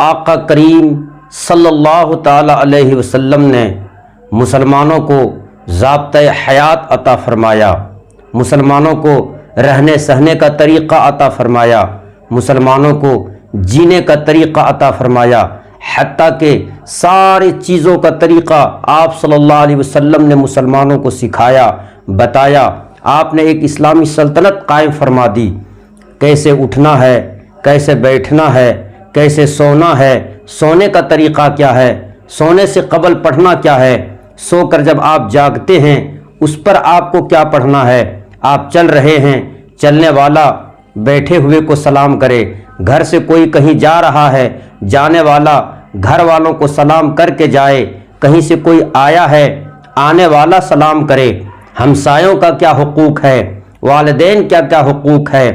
آقا کریم صلی اللہ تعالی علیہ وسلم نے مسلمانوں کو ضابطۂ حیات عطا فرمایا، مسلمانوں کو رہنے سہنے کا طریقہ عطا فرمایا، مسلمانوں کو جینے کا طریقہ عطا فرمایا، حتیٰ کہ ساری چیزوں کا طریقہ آپ صلی اللہ علیہ وسلم نے مسلمانوں کو سکھایا، بتایا۔ آپ نے ایک اسلامی سلطنت قائم فرما دی، کیسے اٹھنا ہے، کیسے بیٹھنا ہے، کیسے سونا ہے، سونے کا طریقہ کیا ہے، سونے سے قبل پڑھنا کیا ہے، سو کر جب آپ جاگتے ہیں اس پر آپ کو کیا پڑھنا ہے، آپ چل رہے ہیں، چلنے والا بیٹھے ہوئے کو سلام کرے، گھر سے کوئی کہیں جا رہا ہے، جانے والا گھر والوں کو سلام کر کے جائے، کہیں سے کوئی آیا ہے، آنے والا سلام کرے۔ ہمسایوں کا کیا حقوق ہے، والدین کیا کیا حقوق ہے،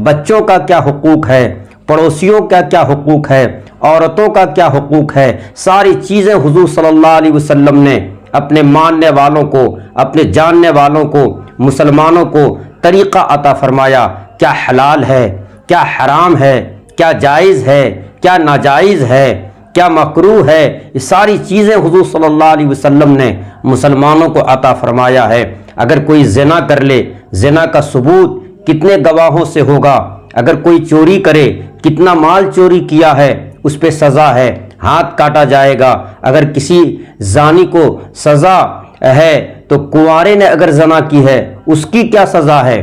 بچوں کا کیا حقوق ہے، پڑوسیوں کا کیا حقوق ہے، عورتوں کا کیا حقوق ہے، ساری چیزیں حضور صلی اللہ علیہ وسلم نے اپنے ماننے والوں کو، اپنے جاننے والوں کو، مسلمانوں کو طریقہ عطا فرمایا۔ کیا حلال ہے، کیا حرام ہے، کیا جائز ہے، کیا ناجائز ہے، کیا مکروہ ہے، یہ ساری چیزیں حضور صلی اللہ علیہ وسلم نے مسلمانوں کو عطا فرمایا ہے۔ اگر کوئی زنا کر لے، زنا کا ثبوت کتنے گواہوں سے ہوگا، اگر کوئی چوری کرے، کتنا مال چوری کیا ہے، اس پہ سزا ہے، ہاتھ کاٹا جائے گا۔ اگر کسی زانی کو سزا ہے تو کنوارے نے اگر زنا کی ہے اس کی کیا سزا ہے،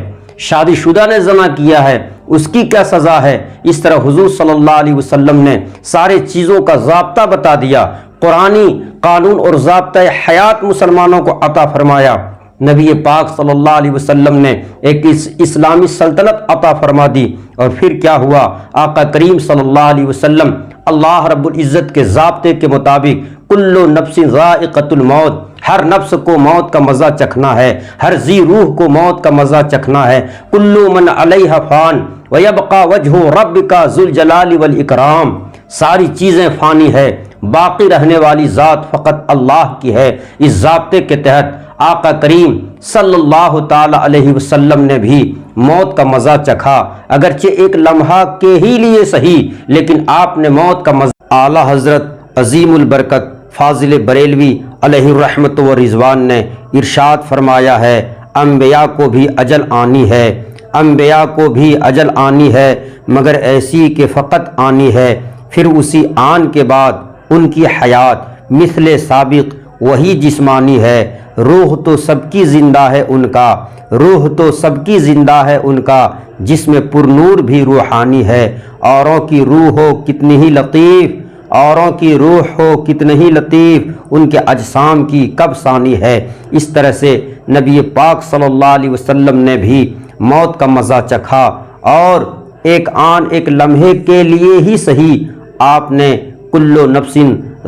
شادی شدہ نے زنا کیا ہے اس کی کیا سزا ہے۔ اس طرح حضور صلی اللہ علیہ وسلم نے سارے چیزوں کا ضابطہ بتا دیا، قرآنی قانون اور ضابطۂ حیات مسلمانوں کو عطا فرمایا۔ نبی پاک صلی اللہ علیہ وسلم نے ایک اسلامی سلطنت عطا فرما دی، اور پھر کیا ہوا، آقا کریم صلی اللہ علیہ وسلم اللہ رب العزت کے ضابطے کے مطابق کل نفس ذائقۃ الموت، ہر نفس کو موت کا مزہ چکھنا ہے، ہر ذی روح کو موت کا مزہ چکھنا ہے۔ کل من علیہا فان ویبقى وجہ ربک ذو الجلال والاکرام، ساری چیزیں فانی ہے، باقی رہنے والی ذات فقط اللہ کی ہے۔ اس ضابطے کے تحت آقا کریم صلی اللہ تعالی علیہ وسلم نے بھی موت کا مزہ چکھا، اگرچہ ایک لمحہ کے ہی لیے صحیح، لیکن آپ نے موت کا مزہ۔ اعلیٰ حضرت عظیم البرکت فاضل بریلوی علیہ الرحمت و رضوان نے ارشاد فرمایا ہے، انبیاء کو بھی اجل آنی ہے، انبیاء کو بھی اجل آنی ہے، مگر ایسی کہ فقط آنی ہے، پھر اسی آن کے بعد ان کی حیات مثل سابق وہی جسمانی ہے۔ روح تو سب کی زندہ ہے ان کا، روح تو سب کی زندہ ہے ان کا، جس میں پر نور بھی روحانی ہے۔ اوروں کی روح ہو کتنی ہی لطیف، اوروں کی روح ہو کتنے ہی لطیف، ان کے اجسام کی کب ثانی ہے۔ اس طرح سے نبی پاک صلی اللہ علیہ وسلم نے بھی موت کا مزہ چکھا، اور ایک آن ایک لمحے کے لیے ہی صحیح آپ نے کل نفس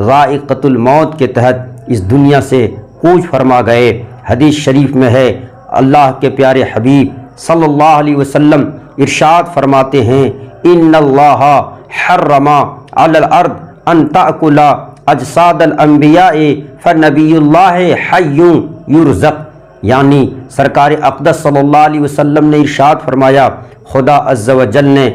ذائقۃ الموت کے تحت اس دنیا سے کوچ فرما گئے۔ حدیث شریف میں ہے، اللہ کے پیارے حبیب صلی اللہ علیہ وسلم ارشاد فرماتے ہیں، ان اللہ حرم علی الارض ان تأکل اجساد الانبیاء فنبی اللہ حی یرزق، یعنی سرکار اقدس صلی اللہ علیہ وسلم نے ارشاد فرمایا، خدا عز و جل نے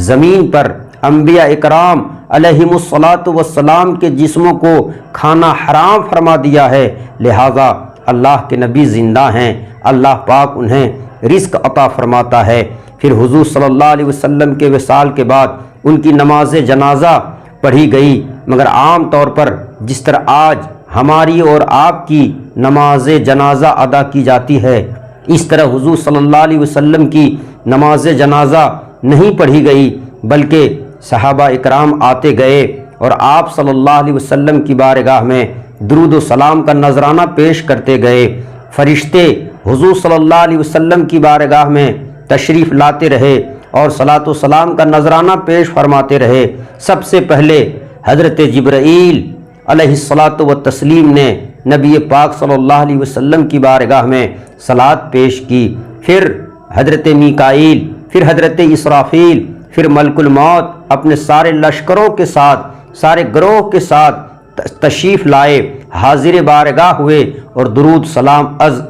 زمین پر انبیاء اکرام علیہم الصلاۃ والسلام کے جسموں کو کھانا حرام فرما دیا ہے، لہذا اللہ کے نبی زندہ ہیں، اللہ پاک انہیں رزق عطا فرماتا ہے۔ پھر حضور صلی اللہ علیہ وسلم کے وصال کے بعد ان کی نماز جنازہ پڑھی گئی، مگر عام طور پر جس طرح آج ہماری اور آپ کی نماز جنازہ ادا کی جاتی ہے، اس طرح حضور صلی اللہ علیہ وسلم کی نماز جنازہ نہیں پڑھی گئی، بلکہ صحابہ اکرام آتے گئے اور آپ صلی اللہ علیہ وسلم کی بارگاہ میں درود و سلام کا نذرانہ پیش کرتے گئے۔ فرشتے حضور صلی اللہ علیہ وسلم کی بارگاہ میں تشریف لاتے رہے اور صلاۃ و سلام کا نذرانہ پیش فرماتے رہے۔ سب سے پہلے حضرت جبرائیل علیہ الصلاۃ والتسلیم نے نبی پاک صلی اللہ علیہ وسلم کی بارگاہ میں صلاۃ پیش کی، پھر حضرت میکائیل، پھر حضرت اسرافیل، پھر ملک الموت اپنے سارے لشکروں کے ساتھ، سارے گروہ کے ساتھ تشریف لائے، حاضر بارگاہ ہوئے اور درود سلام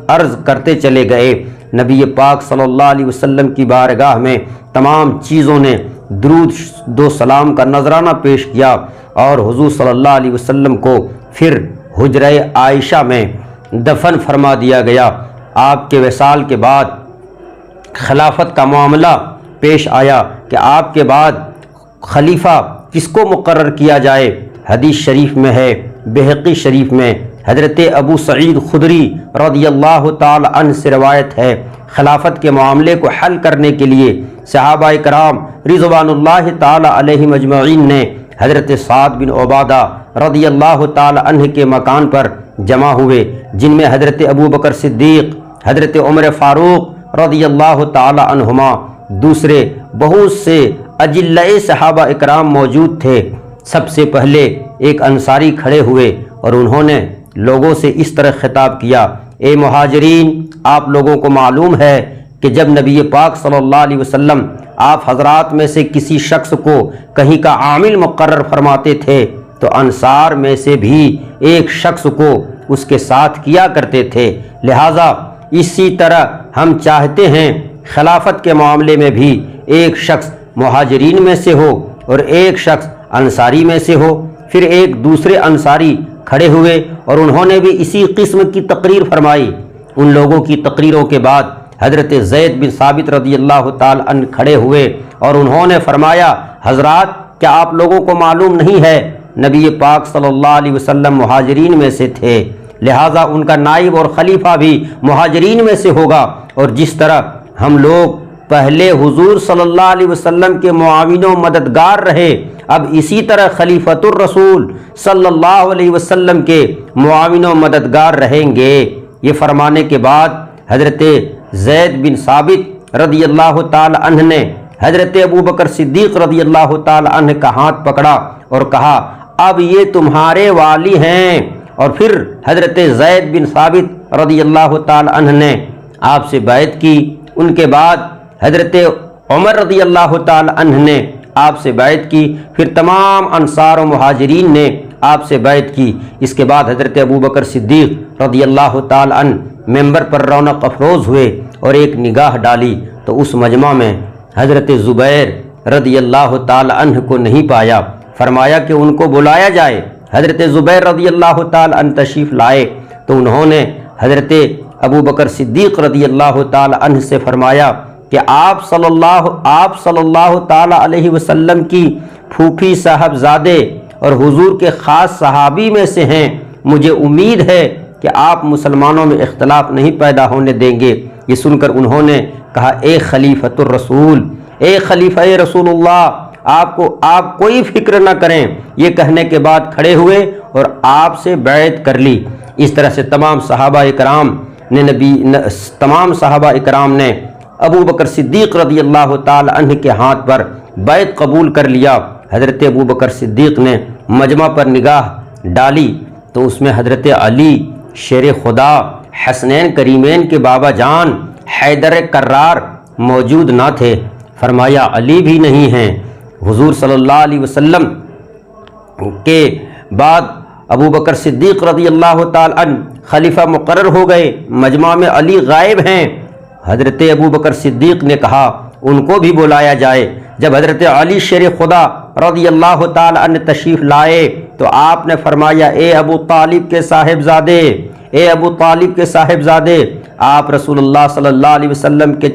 عرض کرتے چلے گئے۔ نبی پاک صلی اللہ علیہ وسلم کی بارگاہ میں تمام چیزوں نے درود دو سلام کا نذرانہ پیش کیا اور حضور صلی اللہ علیہ وسلم کو پھر حجرہ عائشہ میں دفن فرما دیا گیا۔ آپ کے وصال کے بعد خلافت کا معاملہ پیش آیا کہ آپ کے بعد خلیفہ کس کو مقرر کیا جائے۔ حدیث شریف میں ہے، بہقی شریف میں حضرت ابو سعید خدری رضی اللہ تعالی عنہ سے روایت ہے، خلافت کے معاملے کو حل کرنے کے لیے صحابہ کرام رضوان اللہ تعالی علیہم اجمعین نے حضرت سعد بن عبادہ رضی اللہ تعالی عنہ کے مکان پر جمع ہوئے، جن میں حضرت ابو بکر صدیق، حضرت عمر فاروق رضی اللہ تعالی عنہما، دوسرے بہت سے اجلۂ صحابہ اکرام موجود تھے۔ سب سے پہلے ایک انصاری کھڑے ہوئے اور انہوں نے لوگوں سے اس طرح خطاب کیا، اے مہاجرین، آپ لوگوں کو معلوم ہے کہ جب نبی پاک صلی اللہ علیہ وسلم آپ حضرات میں سے کسی شخص کو کہیں کا عامل مقرر فرماتے تھے تو انصار میں سے بھی ایک شخص کو اس کے ساتھ کیا کرتے تھے، لہٰذا اسی طرح ہم چاہتے ہیں خلافت کے معاملے میں بھی ایک شخص مہاجرین میں سے ہو اور ایک شخص انصاری میں سے ہو۔ پھر ایک دوسرے انصاری کھڑے ہوئے اور انہوں نے بھی اسی قسم کی تقریر فرمائی۔ ان لوگوں کی تقریروں کے بعد حضرت زید بن ثابت رضی اللہ تعالی عنہ کھڑے ہوئے اور انہوں نے فرمایا، حضرات، کیا آپ لوگوں کو معلوم نہیں ہے نبی پاک صلی اللہ علیہ وسلم مہاجرین میں سے تھے، لہٰذا ان کا نائب اور خلیفہ بھی مہاجرین میں سے ہوگا، اور جس طرح ہم لوگ پہلے حضور صلی اللہ علیہ وسلم کے معاون و مددگار رہے، اب اسی طرح خلیفۃ الرسول صلی اللہ علیہ وسلم کے معاون و مددگار رہیں گے۔ یہ فرمانے کے بعد حضرت زید بن ثابت رضی اللہ تعالی عنہ نے حضرت ابو بکر صدیق رضی اللہ تعالی عنہ کا ہاتھ پکڑا اور کہا، اب یہ تمہارے والی ہیں، اور پھر حضرت زید بن ثابت رضی اللہ تعالی عنہ نے آپ سے بیعت کی۔ ان کے بعد حضرت عمر رضی اللہ تعالی عنہ نے آپ سے بیعت کی، پھر تمام انصار و مہاجرین نے آپ سے بیعت کی۔ اس کے بعد حضرت ابو بکر صدیق رضی اللہ تعالی عنہ ممبر پر رونق افروز ہوئے اور ایک نگاہ ڈالی تو اس مجمع میں حضرت زبیر رضی اللہ تعالی عنہ کو نہیں پایا، فرمایا کہ ان کو بلایا جائے۔ حضرت زبیر رضی اللہ تعالی عنہ تشریف لائے تو انہوں نے حضرت ابو بکر صدیق رضی اللہ تعالی عنہ سے فرمایا کہ آپ صلی اللہ تعالی علیہ وسلم کی پھوپھی صاحبزادے اور حضور کے خاص صحابی میں سے ہیں، مجھے امید ہے کہ آپ مسلمانوں میں اختلاف نہیں پیدا ہونے دیں گے۔ یہ سن کر انہوں نے کہا، اے خلیفۃ الرسول، اے خلیفہ رسول اللہ، آپ کوئی فکر نہ کریں۔ یہ کہنے کے بعد کھڑے ہوئے اور آپ سے بیعت کر لی۔ اس طرح سے تمام صحابہ اکرام نے ابو بکر صدیق رضی اللہ تعالی عنہ کے ہاتھ پر بیعت قبول کر لیا۔ حضرت ابو بکر صدیق نے مجمع پر نگاہ ڈالی تو اس میں حضرت علی شیر خدا، حسنین کریمین کے بابا جان حیدر کرار موجود نہ تھے۔ فرمایا، علی بھی نہیں ہیں۔ حضور صلی اللہ علیہ وسلم کے بعد ابو بکر صدیق رضی اللہ تعالی عنہ خلیفہ مقرر ہو گئے، مجمع میں علی غائب ہیں۔ حضرت ابو بکر صدیق نے کہا ان کو بھی بلایا جائے۔ جب حضرت علی شیر خدا رضی اللہ تعالی عنہ تشریف لائے تو آپ نے فرمایا، اے ابو طالب کے صاحبزادے، اے ابو طالب کے صاحبزادے، آپ رسول اللہ صلی اللہ علیہ وسلم کے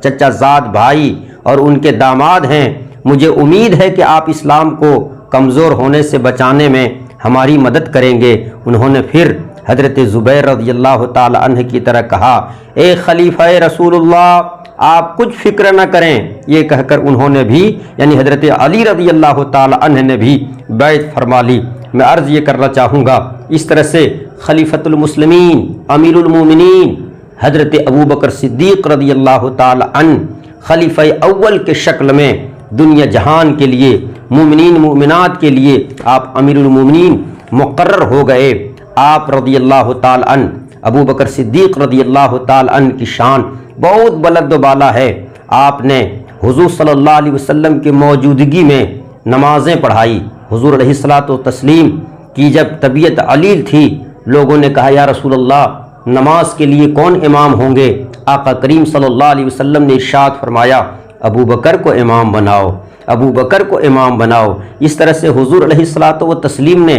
چچا زاد بھائی اور ان کے داماد ہیں، مجھے امید ہے کہ آپ اسلام کو کمزور ہونے سے بچانے میں ہماری مدد کریں گے۔ انہوں نے پھر حضرت زبیر رضی اللہ تعالی عنہ کی طرح کہا، اے خلیفہ رسول اللہ، آپ کچھ فکر نہ کریں۔ یہ کہہ کر انہوں نے بھی، یعنی حضرت علی رضی اللہ تعالی عنہ نے بھی بیعت فرما لی۔ میں عرض یہ کرنا چاہوں گا، اس طرح سے خلیفۃ المسلمین، امیر المومنین حضرت ابو بکر صدیق رضی اللہ تعالی عنہ خلیفہ اول کے شکل میں دنیا جہان کے لیے، مومنین مومنات کے لیے آپ امیر المومنین مقرر ہو گئے۔ آپ رضی اللہ تعالی عنہ، ابو بکر صدیق رضی اللہ تعالی عنہ کی شان بہت بلند و بالا ہے۔ آپ نے حضور صلی اللہ علیہ وسلم کی موجودگی میں نمازیں پڑھائی۔ حضور علیہ الصلوۃ والتسلیم کی جب طبیعت علیل تھی، لوگوں نے کہا، یا رسول اللہ، نماز کے لیے کون امام ہوں گے؟ آقا کریم صلی اللہ علیہ وسلم نے ارشاد فرمایا، ابو بکر کو امام بناؤ۔ ابو بکر کو امام بناؤ۔ اس طرح سے حضور علیہ الصلاۃ والتسلیم نے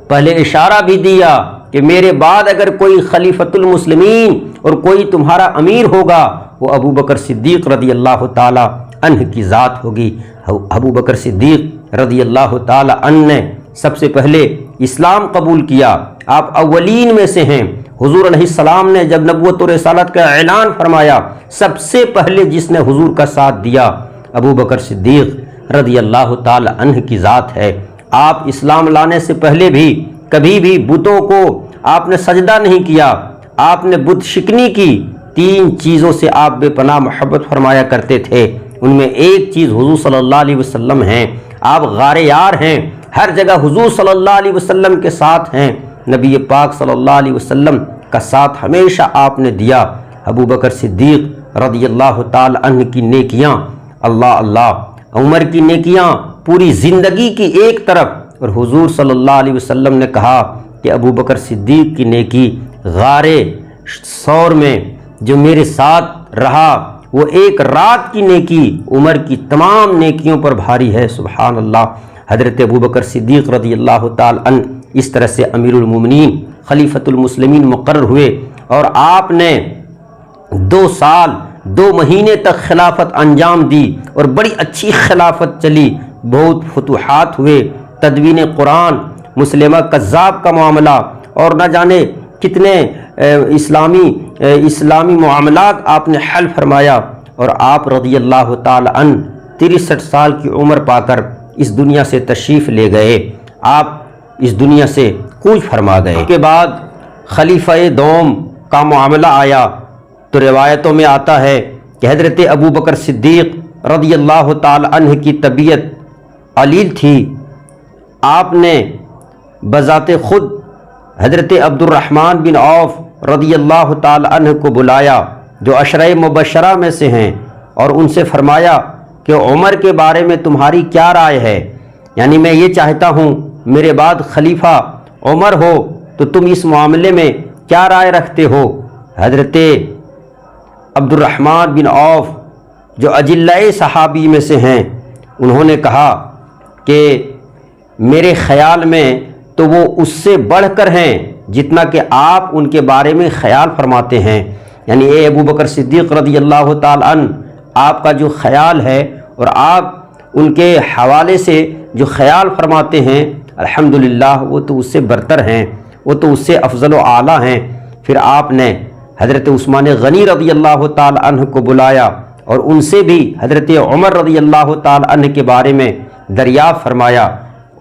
پہلے اشارہ بھی دیا کہ میرے بعد اگر کوئی خلیفۃ المسلمین اور کوئی تمہارا امیر ہوگا وہ ابو بکر صدیق رضی اللہ تعالی عنہ کی ذات ہوگی۔ ابو بکر صدیق رضی اللہ تعالی عنہ نے سب سے پہلے اسلام قبول کیا، آپ اولین میں سے ہیں۔ حضور علیہ السلام نے جب نبوت و رسالت کا اعلان فرمایا، سب سے پہلے جس نے حضور کا ساتھ دیا ابو بکر صدیق رضی اللہ تعالی عنہ کی ذات ہے۔ آپ اسلام لانے سے پہلے بھی کبھی بھی بتوں کو آپ نے سجدہ نہیں کیا، آپ نے بت شکنی کی۔ 3 چیزوں سے آپ بے پناہ محبت فرمایا کرتے تھے، ان میں ایک چیز حضور صلی اللہ علیہ وسلم ہیں۔ آپ غار یار ہیں، ہر جگہ حضور صلی اللہ علیہ وسلم کے ساتھ ہیں۔ نبی پاک صلی اللہ علیہ وسلم کا ساتھ ہمیشہ آپ نے دیا۔ ابو بکر صدیق رضی اللہ تعالی عنہ کی نیکیاں اللہ اللہ، عمر کی نیکیاں پوری زندگی کی ایک طرف، اور حضور صلی اللہ علیہ وسلم نے کہا کہ ابو بکر صدیق کی نیکی غار ثور میں جو میرے ساتھ رہا وہ ایک رات کی نیکی عمر کی تمام نیکیوں پر بھاری ہے۔ سبحان اللہ۔ حضرت ابو بکر صدیق رضی اللہ تعالی عنہ اس طرح سے امیر المومنین خلیفۃ المسلمین مقرر ہوئے، اور آپ نے 2 سال 2 مہینے تک خلافت انجام دی، اور بڑی اچھی خلافت چلی، بہت فتوحات ہوئے، تدوین قرآن، مسلمہ کذاب کا معاملہ، اور نہ جانے کتنے اسلامی معاملات آپ نے حل فرمایا، اور آپ رضی اللہ تعالی عنہ 63 سال کی عمر پا کر اس دنیا سے تشریف لے گئے، آپ اس دنیا سے کوچ فرما گئے۔ اس کے بعد خلیفہ دوم کا معاملہ آیا، تو روایتوں میں آتا ہے کہ حضرت ابو بکر صدیق رضی اللہ تعالی عنہ کی طبیعت علیل تھی۔ آپ نے بذات خود حضرت عبد الرحمن بن عوف رضی اللہ تعالی عنہ کو بلایا، جو عشرہ مبشرہ میں سے ہیں، اور ان سے فرمایا کہ عمر کے بارے میں تمہاری کیا رائے ہے؟ یعنی میں یہ چاہتا ہوں میرے بعد خلیفہ عمر ہو، تو تم اس معاملے میں کیا رائے رکھتے ہو؟ حضرت عبد الرحمن بن عوف جو اجلۂ صحابی میں سے ہیں، انہوں نے کہا کہ میرے خیال میں تو وہ اس سے بڑھ کر ہیں جتنا کہ آپ ان کے بارے میں خیال فرماتے ہیں۔ یعنی اے ابو بکر صدیق رضی اللہ تعالی عنہ، آپ کا جو خیال ہے اور آپ ان کے حوالے سے جو خیال فرماتے ہیں، الحمدللہ وہ تو اس سے برتر ہیں، وہ تو اس سے افضل و اعلیٰ ہیں۔ پھر آپ نے حضرت عثمان غنی رضی اللہ تعالی عنہ کو بلایا، اور ان سے بھی حضرت عمر رضی اللہ تعالی عنہ کے بارے میں دریافت فرمایا،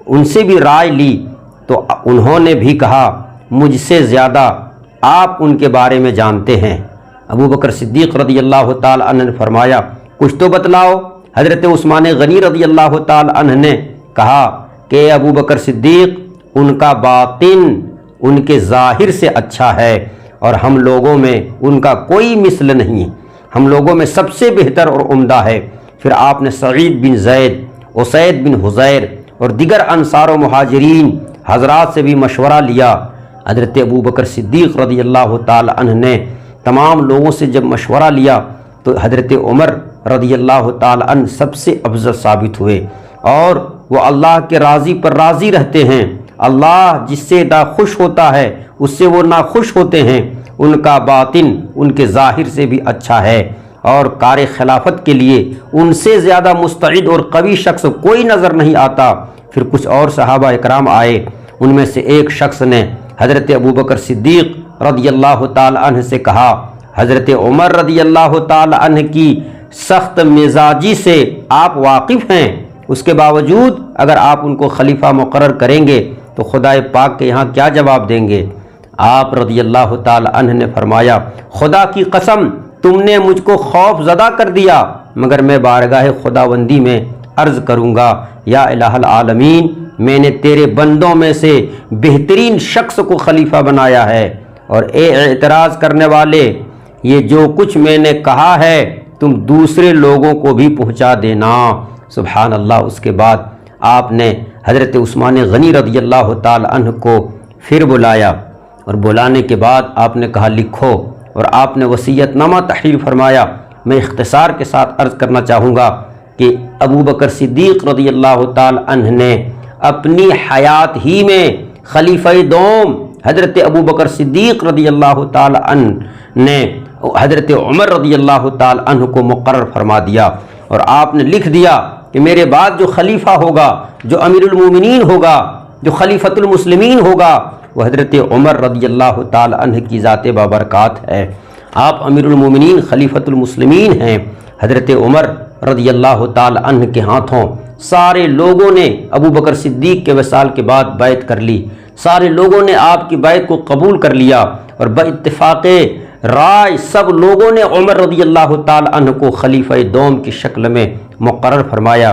ان سے بھی رائے لی، تو انہوں نے بھی کہا مجھ سے زیادہ آپ ان کے بارے میں جانتے ہیں۔ ابو بکر صدیق رضی اللہ تعالی عنہ نے فرمایا کچھ تو بتلاؤ۔ حضرت عثمان غنی رضی اللہ تعالی عنہ نے کہا کہ ابو بکر صدیق ان کا باطن ان کے ظاہر سے اچھا ہے، اور ہم لوگوں میں ان کا کوئی مثل نہیں، ہم لوگوں میں سب سے بہتر اور عمدہ ہے۔ پھر آپ نے سعید بن زید، اسید بن حضیر اور دیگر انصار و مہاجرین حضرات سے بھی مشورہ لیا۔ حضرت ابو بکر صدیق رضی اللہ تعالی عنہ نے تمام لوگوں سے جب مشورہ لیا تو حضرت عمر رضی اللہ تعالی عنہ سب سے افضل ثابت ہوئے، اور وہ اللہ کے راضی پر راضی رہتے ہیں۔ اللہ جس سے ناخوش ہوتا ہے اس سے وہ ناخوش ہوتے ہیں، ان کا باطن ان کے ظاہر سے بھی اچھا ہے، اور کار خلافت کے لیے ان سے زیادہ مستعد اور قوی شخص کوئی نظر نہیں آتا۔ پھر کچھ اور صحابہ اکرام آئے، ان میں سے ایک شخص نے حضرت ابو بکر صدیق رضی اللہ تعالی عنہ سے کہا، حضرت عمر رضی اللہ تعالی عنہ کی سخت مزاجی سے آپ واقف ہیں، اس کے باوجود اگر آپ ان کو خلیفہ مقرر کریں گے تو خدائے پاک کے یہاں کیا جواب دیں گے؟ آپ رضی اللہ تعالی عنہ نے فرمایا خدا کی قسم تم نے مجھ کو خوف زدہ کر دیا، مگر میں بارگاہ خداوندی میں عرض کروں گا یا الہ العالمین، میں نے تیرے بندوں میں سے بہترین شخص کو خلیفہ بنایا ہے، اور اے اعتراض کرنے والے، یہ جو کچھ میں نے کہا ہے تم دوسرے لوگوں کو بھی پہنچا دینا۔ سبحان اللہ۔ اس کے بعد آپ نے حضرت عثمان غنی رضی اللہ تعالی عنہ کو پھر بلایا، اور بلانے کے بعد آپ نے کہا لکھو، اور آپ نے وصیت نامہ تحریر فرمایا۔ میں اختصار کے ساتھ عرض کرنا چاہوں گا کہ ابو بکر صدیق رضی اللہ تعالی عنہ نے اپنی حیات ہی میں خلیفہ دوم حضرت ابو بکر صدیق رضی اللہ تعالی عنہ نے حضرت عمر رضی اللہ تعالی عنہ کو مقرر فرما دیا، اور آپ نے لکھ دیا کہ میرے بعد جو خلیفہ ہوگا، جو امیر المومنین ہوگا، جو خلیفۃ المسلمین ہوگا، وہ حضرت عمر رضی اللہ تعالی عنہ کی ذات بابرکات ہے۔ آپ امیر المومنین خلیفۃ المسلمین ہیں۔ حضرت عمر رضی اللہ تعالی عنہ کے ہاتھوں سارے لوگوں نے ابو بکر صدیق کے وصال کے بعد بیعت کر لی، سارے لوگوں نے آپ کی بیعت کو قبول کر لیا، اور باتفاق رائے سب لوگوں نے عمر رضی اللہ تعالی عنہ کو خلیفہ دوم کی شکل میں مقرر فرمایا۔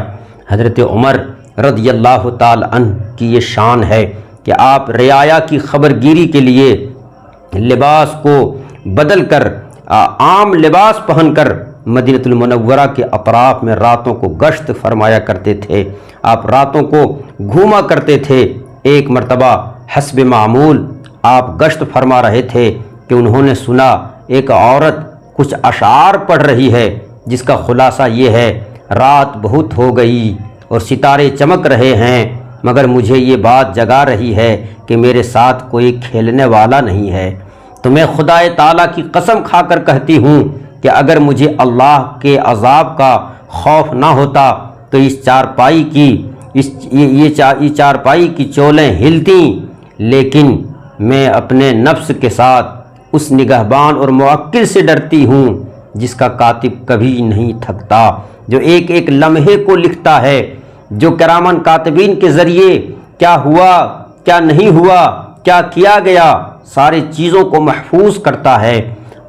حضرت عمر رضی اللہ تعالی عنہ کی یہ شان ہے کہ آپ رعایا کی خبرگیری کے لیے لباس کو بدل کر عام لباس پہن کر مدینہ المنورہ کے اطراف میں راتوں کو گشت فرمایا کرتے تھے۔ آپ راتوں کو گھوما کرتے تھے۔ ایک مرتبہ حسب معمول آپ گشت فرما رہے تھے کہ انہوں نے سنا ایک عورت کچھ اشعار پڑھ رہی ہے، جس کا خلاصہ یہ ہے: رات بہت ہو گئی اور ستارے چمک رہے ہیں، مگر مجھے یہ بات جگا رہی ہے کہ میرے ساتھ کوئی کھیلنے والا نہیں ہے۔ تو میں خدا تعالیٰ کی قسم کھا کر کہتی ہوں کہ اگر مجھے اللہ کے عذاب کا خوف نہ ہوتا تو اس چارپائی کی چولیں ہلتیں، لیکن میں اپنے نفس کے ساتھ اس نگہبان اور موکل سے ڈرتی ہوں جس کا کاتب کبھی نہیں تھکتا، جو ایک ایک لمحے کو لکھتا ہے، جو کرامن کاتبین کے ذریعے کیا ہوا، کیا نہیں ہوا، کیا کیا گیا، ساری چیزوں کو محفوظ کرتا ہے۔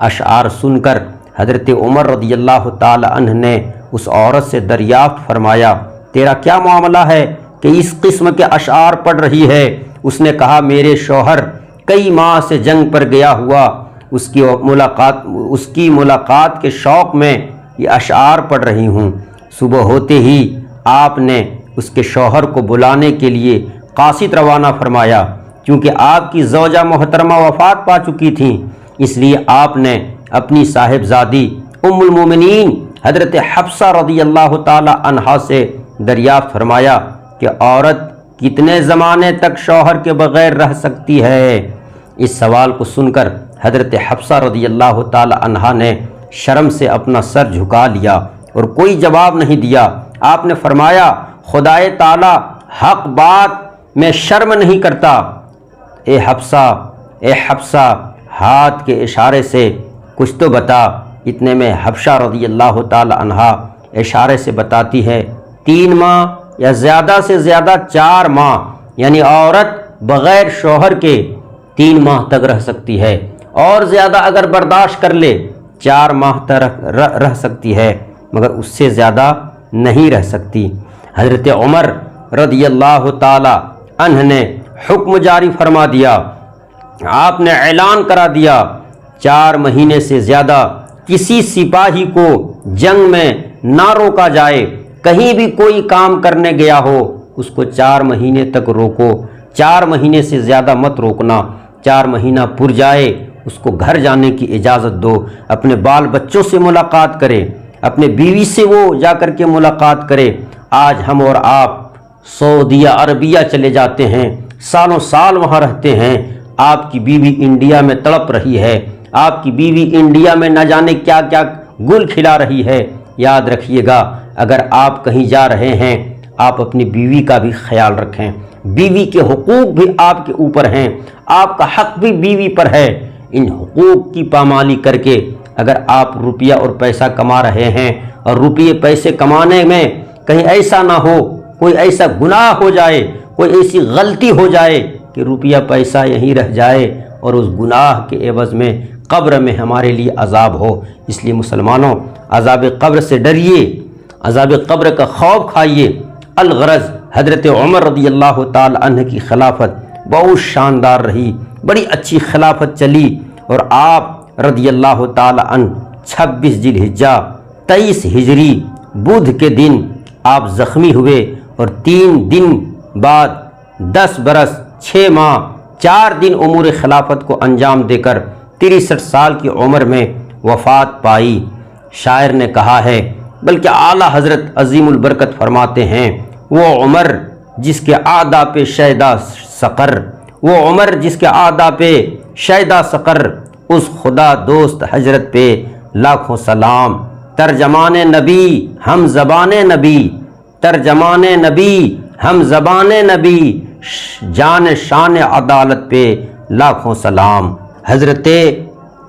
اشعار سن کر حضرت عمر رضی اللہ تعالی عنہ نے اس عورت سے دریافت فرمایا: تیرا کیا معاملہ ہے کہ اس قسم کے اشعار پڑھ رہی ہے؟ اس نے کہا: میرے شوہر کئی ماہ سے جنگ پر گیا ہوا، اس کی ملاقات کے شوق میں یہ اشعار پڑھ رہی ہوں۔ صبح ہوتے ہی آپ نے اس کے شوہر کو بلانے کے لیے قاصد روانہ فرمایا، کیونکہ آپ کی زوجہ محترمہ وفات پا چکی تھیں، اس لیے آپ نے اپنی صاحبزادی ام المومنین حضرت حفصہ رضی اللہ تعالی عنہا سے دریافت فرمایا کہ عورت کتنے زمانے تک شوہر کے بغیر رہ سکتی ہے؟ اس سوال کو سن کر حضرت حفصہ رضی اللہ تعالی عنہا نے شرم سے اپنا سر جھکا لیا اور کوئی جواب نہیں دیا۔ آپ نے فرمایا: خدائے تعالی حق بات میں شرم نہیں کرتا۔ اے حفصہ ہاتھ کے اشارے سے کچھ تو بتا۔ اتنے میں حفصہ رضی اللہ تعالی عنہا اشارے سے بتاتی ہے 3 ماہ یا زیادہ سے زیادہ 4 ماہ، یعنی عورت بغیر شوہر کے 3 ماہ تک رہ سکتی ہے، اور زیادہ اگر برداشت کر لے 4 ماہ تک رہ سکتی ہے، مگر اس سے زیادہ نہیں رہ سکتی۔ حضرت عمر رضی اللہ تعالی عنہ نے حکم جاری فرما دیا، آپ نے اعلان کرا دیا 4 مہینے سے زیادہ کسی سپاہی کو جنگ میں نہ روکا جائے۔ کہیں بھی کوئی کام کرنے گیا ہو اس کو 4 مہینے تک روکو، 4 مہینے سے زیادہ مت روکنا۔ 4 مہینہ پر جائے اس کو گھر جانے کی اجازت دو، اپنے بال بچوں سے ملاقات کرے، اپنے بیوی سے وہ جا کر کے ملاقات کرے۔ آج ہم اور آپ سعودیہ عربیہ چلے جاتے ہیں، سالوں سال وہاں رہتے ہیں، آپ کی بیوی انڈیا میں تڑپ رہی ہے، آپ کی بیوی انڈیا میں نہ جانے کیا کیا گل کھلا رہی ہے۔ یاد رکھیے گا، اگر آپ کہیں جا رہے ہیں آپ اپنی بیوی کا بھی خیال رکھیں، بیوی کے حقوق بھی آپ کے اوپر ہیں، آپ کا حق بھی بیوی پر ہے۔ ان حقوق کی پامالی کر کے اگر آپ روپیہ اور پیسہ کما رہے ہیں اور روپیے پیسے کمانے میں کہیں ایسا نہ ہو، کوئی ایسا گناہ ہو جائے، کوئی ایسی غلطی ہو جائے کہ روپیہ پیسہ یہیں رہ جائے اور اس گناہ کے عوض میں قبر میں ہمارے لیے عذاب ہو۔ اس لیے مسلمانوں، عذاب قبر سے ڈریے، عذاب قبر کا خوف کھائیے۔ الغرض حضرت عمر رضی اللہ تعالی عنہ کی خلافت بہت شاندار رہی، بڑی اچھی خلافت چلی، اور آپ رضی اللہ تعالی عنہ 26 ذی الحجہ 23 ہجری بدھ کے دن آپ زخمی ہوئے، اور 3 دن بعد 10 برس 6 ماہ 4 دن امور خلافت کو انجام دے کر 63 سال کی عمر میں وفات پائی۔ شاعر نے کہا ہے، بلکہ اعلیٰ حضرت عظیم البرکت فرماتے ہیں وہ عمر جس کے اعداء پہ شیدا سقر، وہ عمر جس کے اعداء پہ شیدا سقر، اس خدا دوست حضرت پہ لاکھوں سلام۔ ترجمان نبی ہم زبان نبی، ترجمان نبی ہم زبان نبی، جان شان عدالت پہ لاکھوں سلام۔ حضرت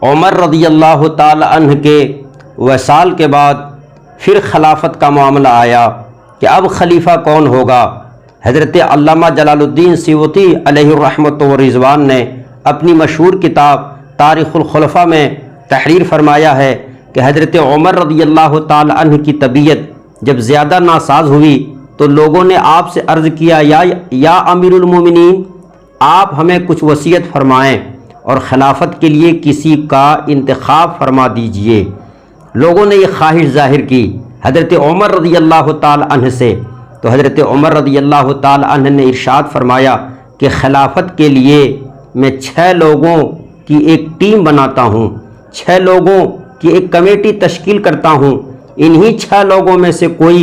عمر رضی اللہ تعالی عنہ کے وصال کے بعد پھر خلافت کا معاملہ آیا کہ اب خلیفہ کون ہوگا۔ حضرت علامہ جلال الدین سیوطی علیہ الرحمۃ والرضوان نے اپنی مشہور کتاب تاریخ الخلفاء میں تحریر فرمایا ہے کہ حضرت عمر رضی اللہ تعالی عنہ کی طبیعت جب زیادہ ناساز ہوئی تو لوگوں نے آپ سے عرض کیا یا امیر المومنین، آپ ہمیں کچھ وصیت فرمائیں اور خلافت کے لیے کسی کا انتخاب فرما دیجئے۔ لوگوں نے یہ خواہش ظاہر کی حضرت عمر رضی اللہ تعالی عنہ سے، تو حضرت عمر رضی اللہ تعالی عنہ نے ارشاد فرمایا کہ خلافت کے لیے میں 6 لوگوں کی ایک ٹیم بناتا ہوں، 6 لوگوں کی ایک کمیٹی تشکیل کرتا ہوں، انہی 6 لوگوں میں سے کوئی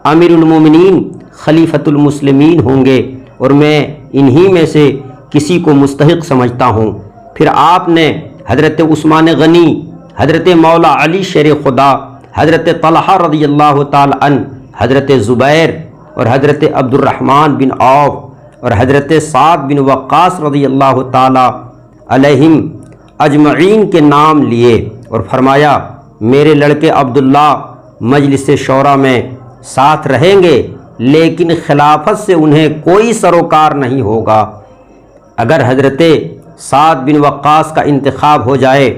امیر المومنین خلیفۃ المسلمین ہوں گے اور میں انہی میں سے کسی کو مستحق سمجھتا ہوں۔ پھر آپ نے حضرت عثمان غنی، حضرت مولا علی شیر خدا، حضرت طلحہ رضی اللہ تعالی عنہ، حضرت زبیر اور حضرت عبد الرحمن بن عوف اور حضرت سعد بن وقاص رضی اللہ تعالی علیہم اجمعین کے نام لیے اور فرمایا میرے لڑکے عبداللہ مجلس شورا میں ساتھ رہیں گے، لیکن خلافت سے انہیں کوئی سروکار نہیں ہوگا۔ اگر حضرت سعد بن وقاص کا انتخاب ہو جائے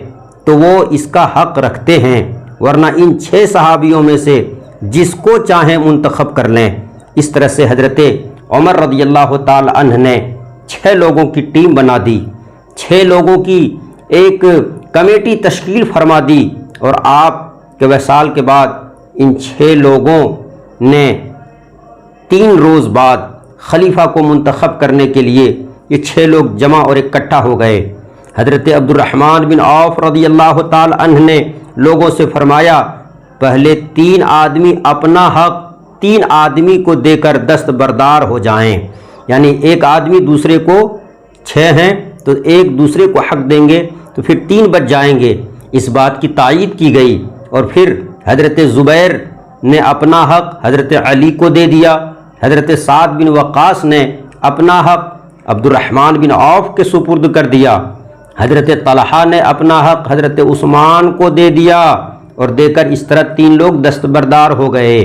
تو وہ اس کا حق رکھتے ہیں، ورنہ ان 6 صحابیوں میں سے جس کو چاہیں منتخب کر لیں۔ اس طرح سے حضرت عمر رضی اللہ تعالی عنہ نے 6 لوگوں کی ٹیم بنا دی، 6 لوگوں کی ایک کمیٹی تشکیل فرما دی، اور آپ کے وصال کے بعد ان 6 لوگوں نے 3 روز بعد خلیفہ کو منتخب کرنے کے لیے یہ 6 لوگ جمع اور اکٹھا ہو گئے۔ حضرت عبد الرحمن بن عوف رضی اللہ تعالی عنہ نے لوگوں سے فرمایا پہلے 3 آدمی اپنا حق 3 آدمی کو دے کر دستبردار ہو جائیں، یعنی ایک آدمی دوسرے کو 6 ہیں تو ایک دوسرے کو حق دیں گے تو پھر 3 بچ جائیں گے۔ اس بات کی تائید کی گئی، اور پھر حضرت زبیر نے اپنا حق حضرت علی کو دے دیا، حضرت سعد بن وقاص نے اپنا حق عبد الرحمن بن عوف کے سپرد کر دیا، حضرت طلحہ نے اپنا حق حضرت عثمان کو دے دیا، اور دے کر اس طرح 3 لوگ دستبردار ہو گئے۔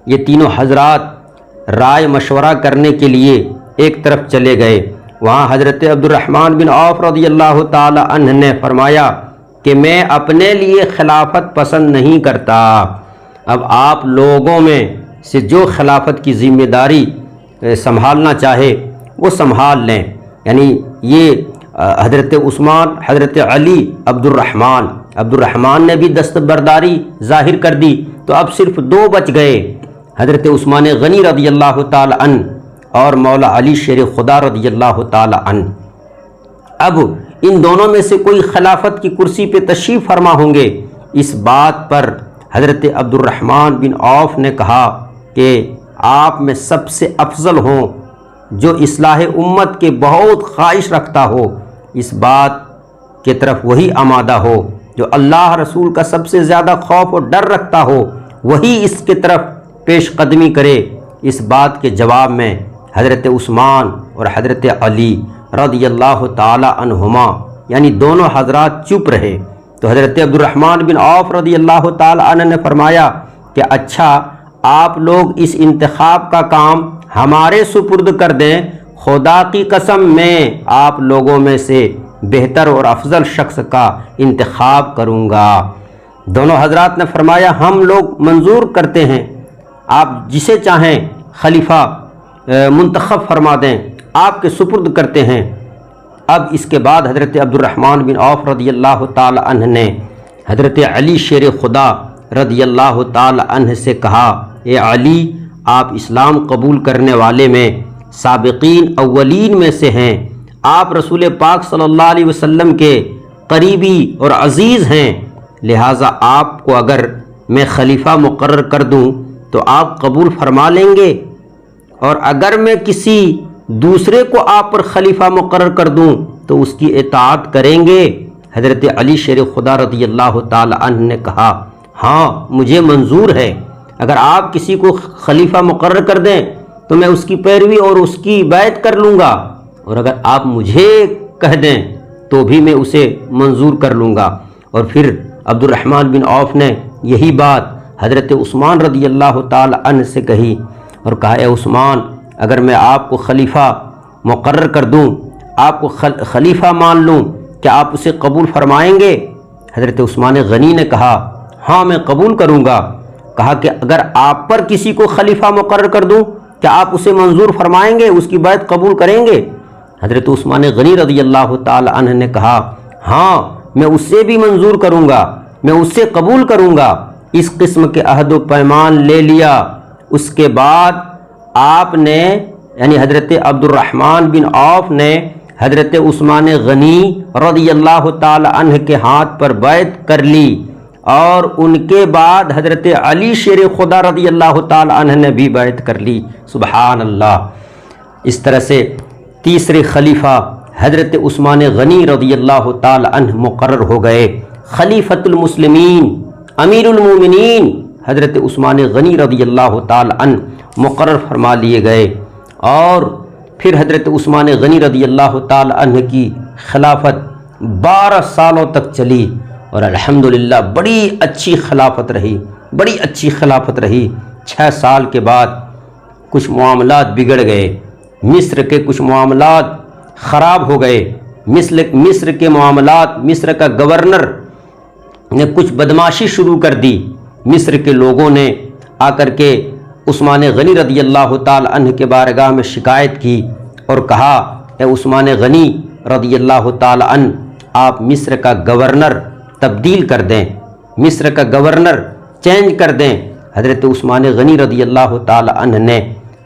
یہ تینوں حضرات رائے مشورہ کرنے کے لیے ایک طرف چلے گئے۔ وہاں حضرت عبد الرحمن بن عوف رضی اللہ تعالی عنہ نے فرمایا کہ میں اپنے لیے خلافت پسند نہیں کرتا، اب آپ لوگوں میں سے جو خلافت کی ذمہ داری سنبھالنا چاہے وہ سنبھال لیں، یعنی یہ حضرت عثمان، حضرت علی، عبد الرحمن نے بھی دستبرداری ظاہر کر دی، تو اب صرف 2 بچ گئے، حضرت عثمان غنی رضی اللہ تعالی عنہ اور مولا علی شیر خدا رضی اللہ تعالی عنہ۔ اب ان دونوں میں سے کوئی خلافت کی کرسی پہ تشریف فرما ہوں گے۔ اس بات پر حضرت عبد الرحمن بن عوف نے کہا کہ آپ میں سب سے افضل ہوں جو اصلاح امت کے بہت خواہش رکھتا ہو، اس بات کے طرف وہی آمادہ ہو، جو اللہ رسول کا سب سے زیادہ خوف اور ڈر رکھتا ہو وہی اس کے طرف پیش قدمی کرے۔ اس بات کے جواب میں حضرت عثمان اور حضرت علی رضی اللہ تعالی عنہما یعنی دونوں حضرات چپ رہے۔ تو حضرت عبد الرحمن بن عوف رضی اللہ تعالی عنہ نے فرمایا کہ اچھا آپ لوگ اس انتخاب کا کام ہمارے سپرد کر دیں، خدا کی قسم میں آپ لوگوں میں سے بہتر اور افضل شخص کا انتخاب کروں گا۔ دونوں حضرات نے فرمایا ہم لوگ منظور کرتے ہیں، آپ جسے چاہیں خلیفہ منتخب فرما دیں، آپ کے سپرد کرتے ہیں۔ اب اس کے بعد حضرت عبد الرحمن بن عوف رضی اللہ تعالی عنہ نے حضرت علی شیر خدا رضی اللہ تعالی عنہ سے کہا اے علی، آپ اسلام قبول کرنے والے میں سابقین اولین میں سے ہیں، آپ رسول پاک صلی اللہ علیہ وسلم کے قریبی اور عزیز ہیں، لہٰذا آپ کو اگر میں خلیفہ مقرر کر دوں تو آپ قبول فرما لیں گے؟ اور اگر میں کسی دوسرے کو آپ پر خلیفہ مقرر کر دوں تو اس کی اطاعت کریں گے؟ حضرت علی شیر خدا رضی اللہ تعالی عنہ نے کہا ہاں مجھے منظور ہے، اگر آپ کسی کو خلیفہ مقرر کر دیں تو میں اس کی پیروی اور اس کی بیعت کر لوں گا، اور اگر آپ مجھے کہہ دیں تو بھی میں اسے منظور کر لوں گا۔ اور پھر عبد الرحمن بن عوف نے یہی بات حضرت عثمان رضی اللہ تعالی عنہ سے کہی اور کہا اے عثمان، اگر میں آپ کو خلیفہ مقرر کر دوں، آپ کو خلیفہ مان لوں، کیا آپ اسے قبول فرمائیں گے؟ حضرت عثمان غنی نے کہا ہاں میں قبول کروں گا۔ کہا کہ اگر آپ پر کسی کو خلیفہ مقرر کر دوں کیا آپ اسے منظور فرمائیں گے، اس کی بیعت قبول کریں گے؟ حضرت عثمان غنی رضی اللہ تعالی عنہ نے کہا ہاں میں اسے بھی منظور کروں گا، میں اسے قبول کروں گا۔ اس قسم کے عہد و پیمان لے لیا۔ اس کے بعد آپ نے یعنی حضرت عبد الرحمن بن عوف نے حضرت عثمان غنی رضی اللہ تعالی عنہ کے ہاتھ پر بیعت کر لی، اور ان کے بعد حضرت علی شیر خدا رضی اللہ تعالی عنہ نے بھی بیعت کر لی۔ سبحان اللہ۔ اس طرح سے تیسرے خلیفہ حضرت عثمان غنی رضی اللہ تعالی عنہ مقرر ہو گئے۔ خلیفۃ المسلمین امیر المومنین حضرت عثمان غنی رضی اللہ تعالی عنہ مقرر فرما لیے گئے، اور پھر حضرت عثمان غنی رضی اللہ تعالی عنہ کی خلافت 12 سالوں تک چلی، اور الحمدللہ بڑی اچھی خلافت رہی، بڑی اچھی خلافت رہی۔ 6 سال کے بعد کچھ معاملات بگڑ گئے، مصر کے کچھ معاملات خراب ہو گئے۔ مصر کے معاملات، مصر کا گورنر نے کچھ بدماشی شروع کر دی۔ مصر کے لوگوں نے آ کر کے عثمان غنی رضی اللہ تعالی عنہ کے بارگاہ میں شکایت کی اور کہا اے عثمان غنی رضی اللہ تعالی عنہ، آپ مصر کا گورنر تبدیل کر دیں، مصر کا گورنر چینج کر دیں۔ حضرت عثمان غنی رضی اللہ تعالی عنہ نے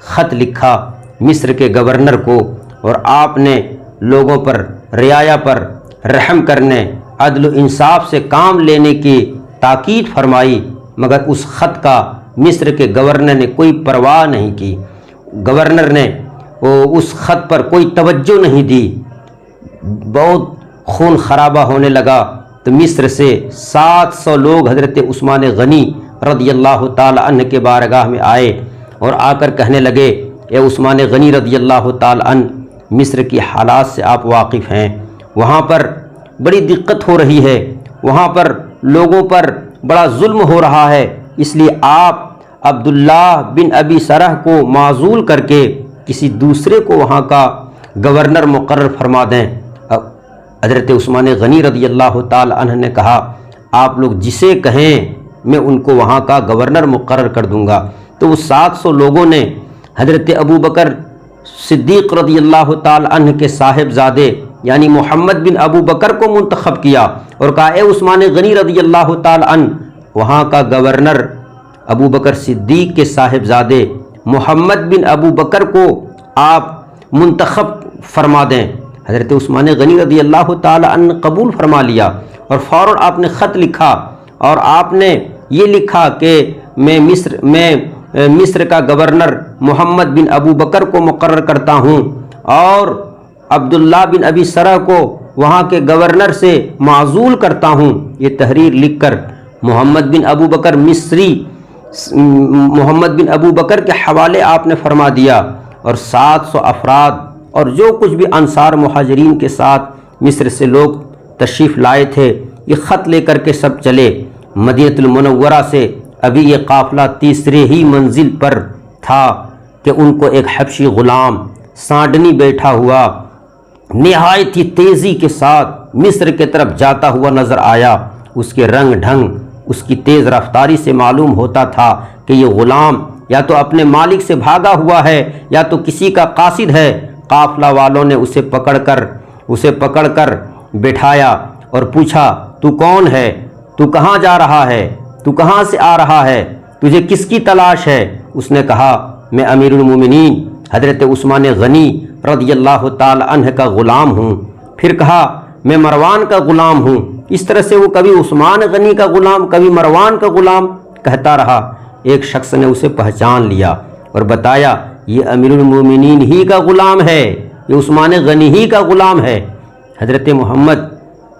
خط لکھا مصر کے گورنر کو، اور آپ نے لوگوں پر، رعایا پر رحم کرنے، عدل و انصاف سے کام لینے کی تاکید فرمائی، مگر اس خط کا مصر کے گورنر نے کوئی پرواہ نہیں کی۔ گورنر نے اس خط پر کوئی توجہ نہیں دی۔ بہت خون خرابہ ہونے لگا تو مصر سے 700 لوگ حضرت عثمان غنی رضی اللہ تعالی عنہ کے بارگاہ میں آئے اور آ کر کہنے لگے اے عثمان غنی رضی اللہ تعالی عنہ، مصر کی حالات سے آپ واقف ہیں، وہاں پر بڑی دقت ہو رہی ہے، وہاں پر لوگوں پر بڑا ظلم ہو رہا ہے، اس لیے آپ عبداللہ بن ابی سرح کو معزول کر کے کسی دوسرے کو وہاں کا گورنر مقرر فرما دیں۔ حضرت عثمان غنی رضی اللہ تعالی عنہ نے کہا آپ لوگ جسے کہیں میں ان کو وہاں کا گورنر مقرر کر دوں گا۔ تو وہ 700 لوگوں نے حضرت ابو بکر صدیق رضی اللہ تعالی عنہ کے صاحبزادے یعنی محمد بن ابو بکر کو منتخب کیا اور کہا اے عثمان غنی رضی اللہ تعالی عنہ، وہاں کا گورنر ابو بکر صدیق کے صاحبزادے محمد بن ابو بکر کو آپ منتخب فرما دیں۔ حضرت عثمان غنی رضی اللہ تعالی عنہ قبول فرما لیا، اور فوراً آپ نے خط لکھا اور آپ نے یہ لکھا کہ میں مصر کا گورنر محمد بن ابو بکر کو مقرر کرتا ہوں، اور عبداللہ بن ابی سرح کو وہاں کے گورنر سے معزول کرتا ہوں۔ یہ تحریر لکھ کر محمد بن ابو بکر مصری محمد بن ابو بکر کے حوالے آپ نے فرما دیا، اور 700 افراد اور جو کچھ بھی انصار مہاجرین کے ساتھ مصر سے لوگ تشریف لائے تھے یہ خط لے کر کے سب چلے مدینہ المنورہ سے۔ ابھی یہ قافلہ تیسرے ہی منزل پر تھا کہ ان کو ایک حبشی غلام سانڈنی بیٹھا ہوا نہایت ہی تیزی کے ساتھ مصر کے طرف جاتا ہوا نظر آیا۔ اس کے رنگ ڈھنگ، اس کی تیز رفتاری سے معلوم ہوتا تھا کہ یہ غلام یا تو اپنے مالک سے بھاگا ہوا ہے یا تو کسی کا قاصد ہے۔ قافلہ والوں نے اسے پکڑ کر بٹھایا اور پوچھا تو کون ہے؟ تو کہاں جا رہا ہے؟ تو کہاں سے آ رہا ہے؟ تجھے کس کی تلاش ہے؟ اس نے کہا میں امیر المومنین حضرت عثمان غنی رضی اللہ تعالی عنہ کا غلام ہوں۔ پھر کہا میں مروان کا غلام ہوں۔ اس طرح سے وہ کبھی عثمان غنی کا غلام، کبھی مروان کا غلام، کہتا رہا۔ ایک شخص نے اسے پہچان لیا اور بتایا یہ امیر المومنین ہی کا غلام ہے، یہ عثمان غنی ہی کا غلام ہے۔ حضرت محمد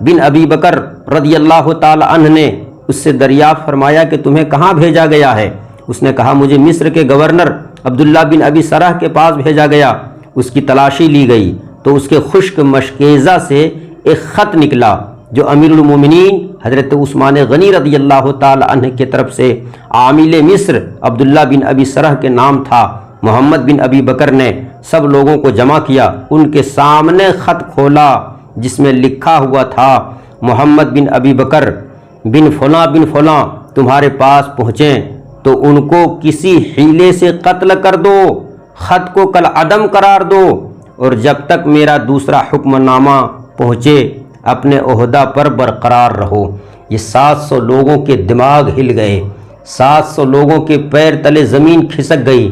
بن ابی بکر رضی اللہ تعالی عنہ نے اس سے دریافت فرمایا کہ تمہیں کہاں بھیجا گیا ہے؟ اس نے کہا مجھے مصر کے گورنر عبداللہ بن ابی سرح کے پاس بھیجا گیا۔ اس کی تلاشی لی گئی تو اس کے خشک مشکیزہ سے ایک خط نکلا جو امیر المومنین حضرت عثمان غنی رضی اللہ تعالی عنہ کی طرف سے عامل مصر عبداللہ بن ابی سرح کے نام تھا۔ محمد بن ابی بکر نے سب لوگوں کو جمع کیا، ان کے سامنے خط کھولا جس میں لکھا ہوا تھا محمد بن ابی بکر بن فلاں تمہارے پاس پہنچیں تو ان کو کسی حیلے سے قتل کر دو، خط کو کالعدم قرار دو، اور جب تک میرا دوسرا حکم نامہ پہنچے اپنے عہدہ پر برقرار رہو۔ یہ 700 لوگوں کے دماغ ہل گئے، 700 لوگوں کے پیر تلے زمین کھسک گئی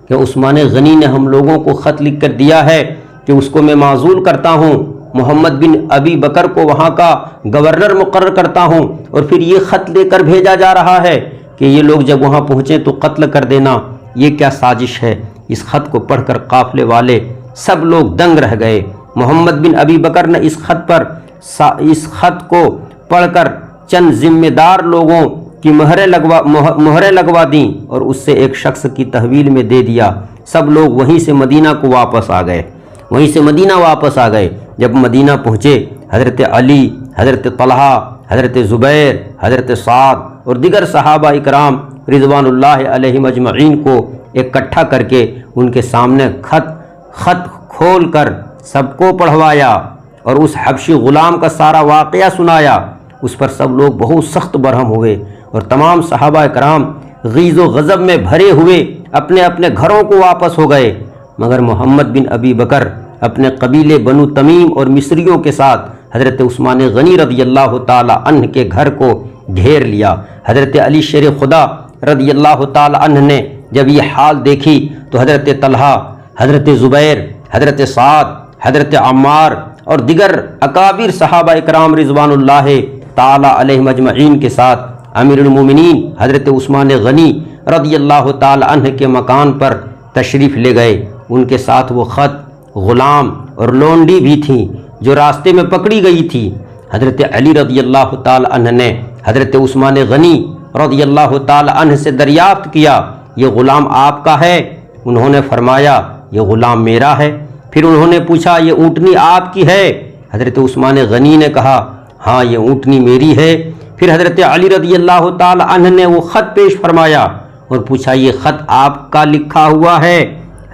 کہ عثمان غنی نے ہم لوگوں کو خط لکھ کر دیا ہے کہ اس کو میں معزول کرتا ہوں، محمد بن ابی بکر کو وہاں کا گورنر مقرر کرتا ہوں، اور پھر یہ خط لے کر بھیجا جا رہا ہے کہ یہ لوگ جب وہاں پہنچیں تو قتل کر دینا۔ یہ کیا سازش ہے؟ اس خط کو پڑھ کر قافلے والے سب لوگ دنگ رہ گئے۔ محمد بن ابی بکر نے اس خط کو پڑھ کر چند ذمہ دار لوگوں کی مہریں لگوا دیں اور اس سے ایک شخص کی تحویل میں دے دیا۔ سب لوگ وہیں سے مدینہ واپس آ گئے۔ جب مدینہ پہنچے حضرت علی، حضرت طلحہ، حضرت زبیر، حضرت سعد اور دیگر صحابہ اکرام رضوان اللہ علیہم اجمعین کو اکٹھا کر کے ان کے سامنے خط کھول کر سب کو پڑھوایا اور اس حبشی غلام کا سارا واقعہ سنایا۔ اس پر سب لوگ بہت سخت برہم ہوئے اور تمام صحابہ کرام غیظ و غضب میں بھرے ہوئے اپنے اپنے گھروں کو واپس ہو گئے، مگر محمد بن ابی بکر اپنے قبیلے بنو تمیم اور مصریوں کے ساتھ حضرت عثمان غنی رضی اللہ تعالی عنہ کے گھر کو گھیر لیا۔ حضرت علی شیر خدا رضی اللہ تعالی عنہ نے جب یہ حال دیکھی تو حضرت طلحہ، حضرت زبیر، حضرت سعد، حضرت عمار اور دیگر اکابر صحابہ اکرام رضوان اللہ تعالی علیہم اجمعین کے ساتھ امیر المومنین حضرت عثمان غنی رضی اللہ تعالی عنہ کے مکان پر تشریف لے گئے۔ ان کے ساتھ وہ خط، غلام اور لونڈی بھی تھیں جو راستے میں پکڑی گئی تھی۔ حضرت علی رضی اللہ تعالی عنہ نے حضرت عثمان غنی رضی اللہ تعالی عنہ سے دریافت کیا یہ غلام آپ کا ہے؟ انہوں نے فرمایا یہ غلام میرا ہے۔ پھر انہوں نے پوچھا یہ اونٹنی آپ کی ہے؟ حضرت عثمان غنی نے کہا ہاں یہ اونٹنی میری ہے۔ پھر حضرت علی رضی اللہ تعالی عنہ نے وہ خط پیش فرمایا اور پوچھا یہ خط آپ کا لکھا ہوا ہے؟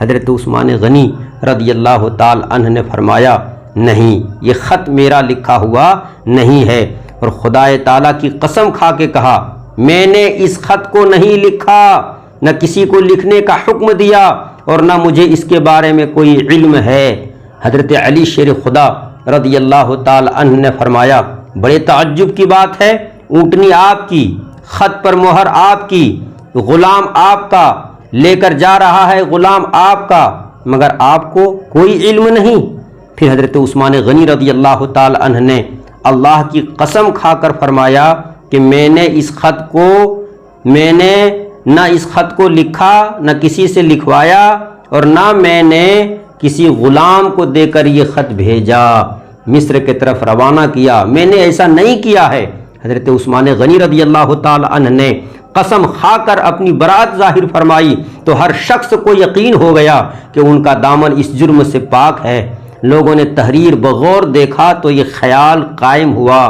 حضرت عثمان غنی رضی اللہ تعالی عنہ نے فرمایا نہیں، یہ خط میرا لکھا ہوا نہیں ہے، اور خدا تعالیٰ کی قسم کھا کے کہا میں نے اس خط کو نہیں لکھا، نہ کسی کو لکھنے کا حکم دیا، اور نہ مجھے اس کے بارے میں کوئی علم ہے۔ حضرت علی شیر خدا رضی اللہ تعالی عنہ نے فرمایا بڑے تعجب کی بات ہے، اونٹنی آپ کی، خط پر مہر آپ کی، غلام آپ کا، لے کر جا رہا ہے غلام آپ کا، مگر آپ کو کوئی علم نہیں۔ پھر حضرت عثمان غنی رضی اللہ تعالی عنہ نے اللہ کی قسم کھا کر فرمایا کہ میں نے نہ اس خط کو لکھا، نہ کسی سے لکھوایا، اور نہ میں نے کسی غلام کو دے کر یہ خط بھیجا، مصر کی طرف روانہ کیا، میں نے ایسا نہیں کیا ہے۔ حضرت عثمان غنی رضی اللہ تعالی عنہ نے قسم کھا کر اپنی برات ظاہر فرمائی تو ہر شخص کو یقین ہو گیا کہ ان کا دامن اس جرم سے پاک ہے۔ لوگوں نے تحریر بغور دیکھا تو یہ خیال قائم ہوا